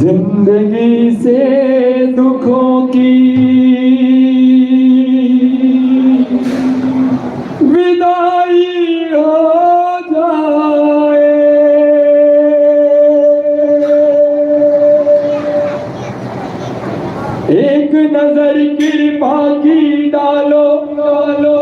जिंदगी से दुखों की विदाई हो जाए, एक नजर कृपा की डालो डालो,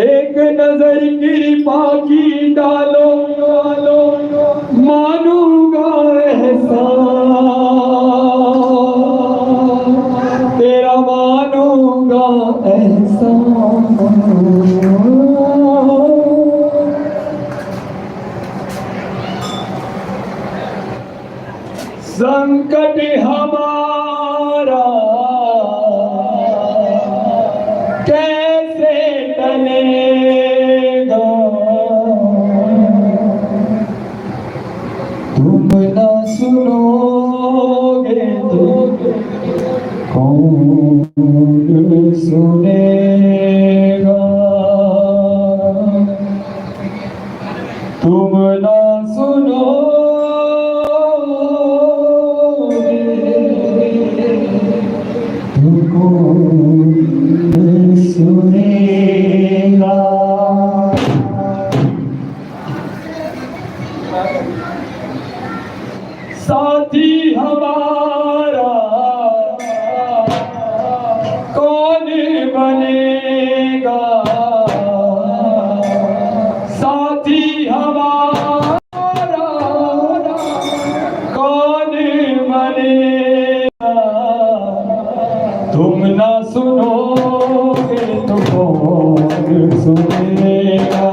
एक नजर कृपा की डालो डालो, मानूंगा एहसान तेरा, मानूंगा एहसान। संकट हमारा कैसे टलेगा, तुम न सुनोगे तो कौन सुनेगा, तुम न सुनोगे तो कौन सुनेगा। साथी हमारा कौन बनेगा, साथी हमारा कौन बनेगा, तुम ना सुनोगे तो कौन सुनेगा,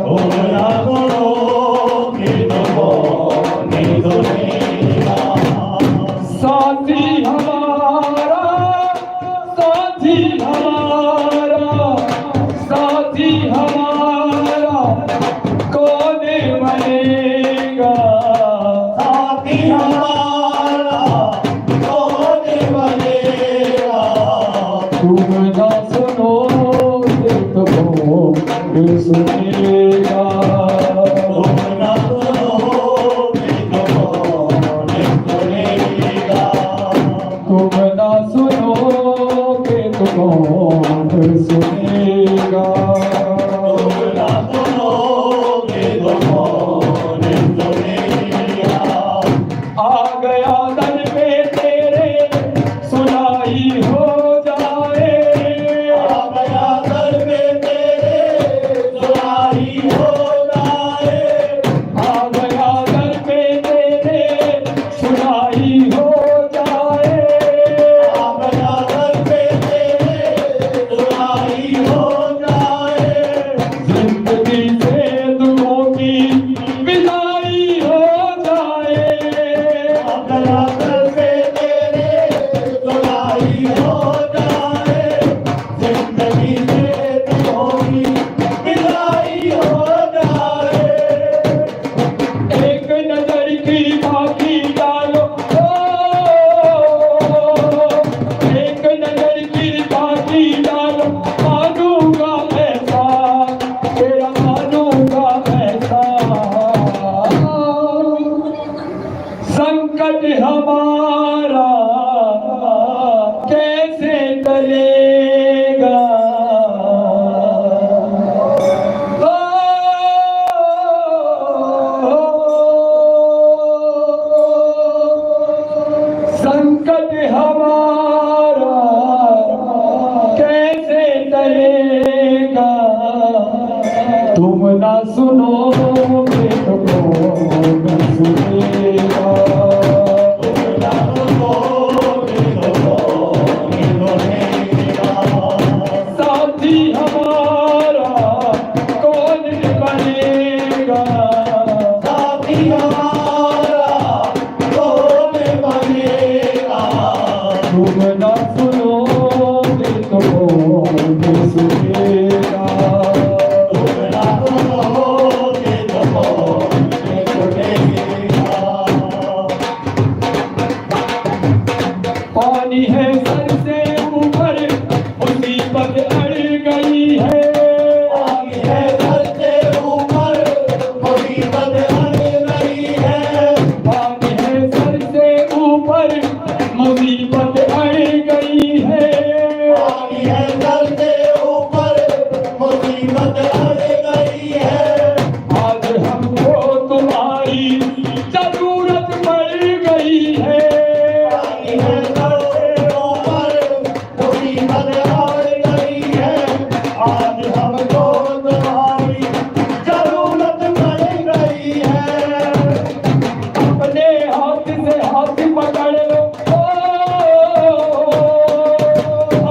तुम ना सुनोगे तो कौन सुनेगा। साथी हमारा, साथी हमारा, साथी हमारा कौन बनेगा, साथी हमारा कौन बनेगा, तुम ना सुनोगे तो कौन सुनेगा, तुम ना सुनोगे तो कौन सुनेगा, तुम ना सुनोगे तो कौन सुनेगा, तुम ना सुनोगे तो कौन सुनेगा। आ गया दर पे तेरे सुनाई हो जाए, आ गया दर पे तेरे सुनाई हो जाए, आ गया दर पे तेरे सुनाई हो जाए, आ गया दर पे तेरे सुनाई हो जाए, जिंदगी से दुखों की विदाई हो जाए, आ गया दर पे तेरे सुनाई हो जाए, जिंदगी से दुखों की विदाई हो जाए, एक नजर की बाकी डालो, एक नजर की बाकी डालो, मानूंगा एहसान तेरा, मानूंगा एहसान। संकट हमारा कैसे टलेगा, संकट हमारा कैसे टलेगा, तुम ना सुनोगे तो कौन सुनेगा, तुम ना सुनोगे तो कौन सुनेगा। साथी हमारा कौन बनेगा, साथी हमारा कौन बनेगा, तुम ना सुनोगे तो कौन सुनेगा, तुम ना सुनोगे तो कौन सुनेगा। पानी है सर से ऊपर, मुसीबत सर के ऊपर मुसीबत आ गई है। आज हमको तुम्हारी जरूरत पड़ गई है। आई है सर के ऊपर मुसीबत आ गई है। आज हमको तुम्हारी जरूरत पड़ गई है। अपने हाथ से हाथ पकड़ लो,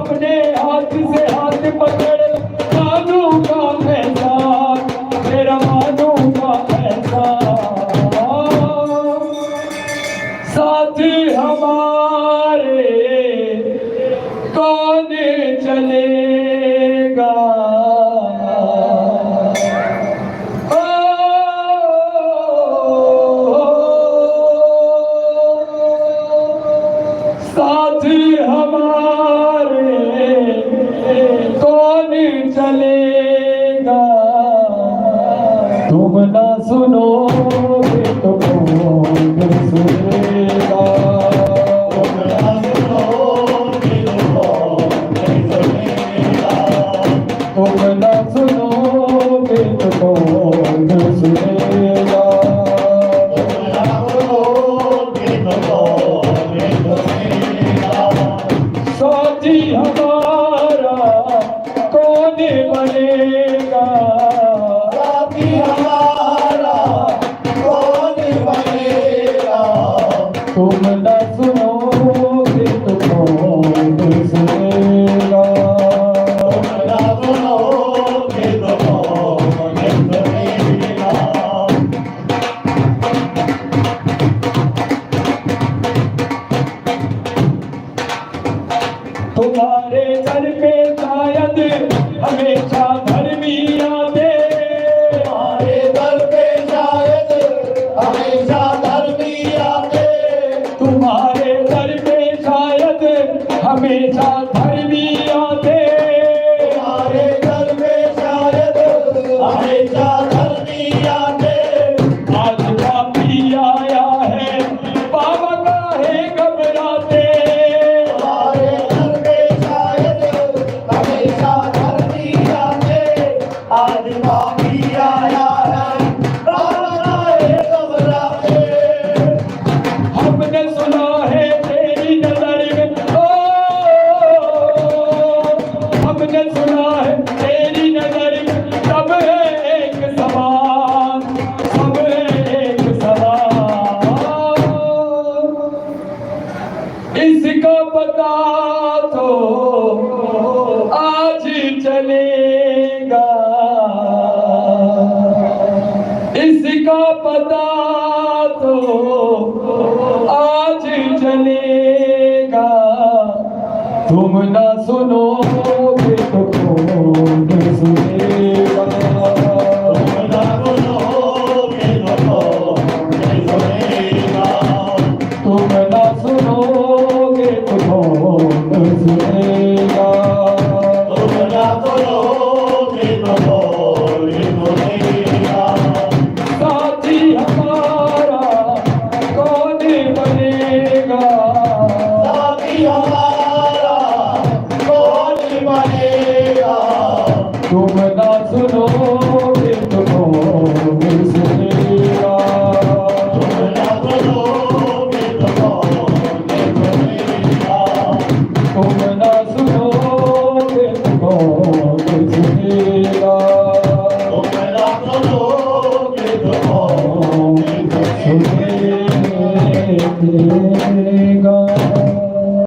अपने हाथ से हाथ पकड़ लो, मानूंगा मैं साथ, तेरा मानूंगा मैं साथ हमारे कौन चलेगा। साथ हमारे कौन चलेगा। तुम ना सुनोगे तो कौन सुनेगा। तुम ना सुनोगे तो कौन सुनेगा। तुम ना सुनोगे तो कौन सुनेगा। तुम ना सुनोगे तो कौन सुनेगा। साथी हमारा कौन बनेगा। साथी हमारा कौन बनेगा। तुम न सुनोगे तो कौन सुनेगा। तुम ना सुनोगे तो कौन सुनेगा। तुम्हारे दर पे शायद हमेशा धर्मी आते। हमारे दर पे शायद हमेशा धर्मी आते। तुम्हारे दर पे शायद हमेशा धर्मी आते। हमारे दर पे शायद हमेशा धर्मी आते। आज पापी आया है, बाबा काहे घबराते। हमारे दर पे शायद हमेशा धर्मी आते। आज पापी आया है, बाबा काहे घबराते। हमने सुना है तेरी नजर में, ओ हमने सुना है तेरी नजर में सब है एक समान, सब है एक समान। इसका पता तो आज चलेगा। इसका पता तो आज चलेगा। तुम ना सुनोगे तो कौन सुनेगा। तुम ना सुनोगे तो कौन सुनेगा। तुम ना सुनोगे तो कौन सुनेगा। तुम ना सुनोगे तो कौन सुनेगा। साथी हमारा कौन बनेगा। साथी हमारा कौन बनेगा। तुम ना सुनोगे तो कौन सुनेगा। तुम ना सुनोगे तो कौन सुनेगा। तुम ना सुनोगे तो कौन सुनेगा।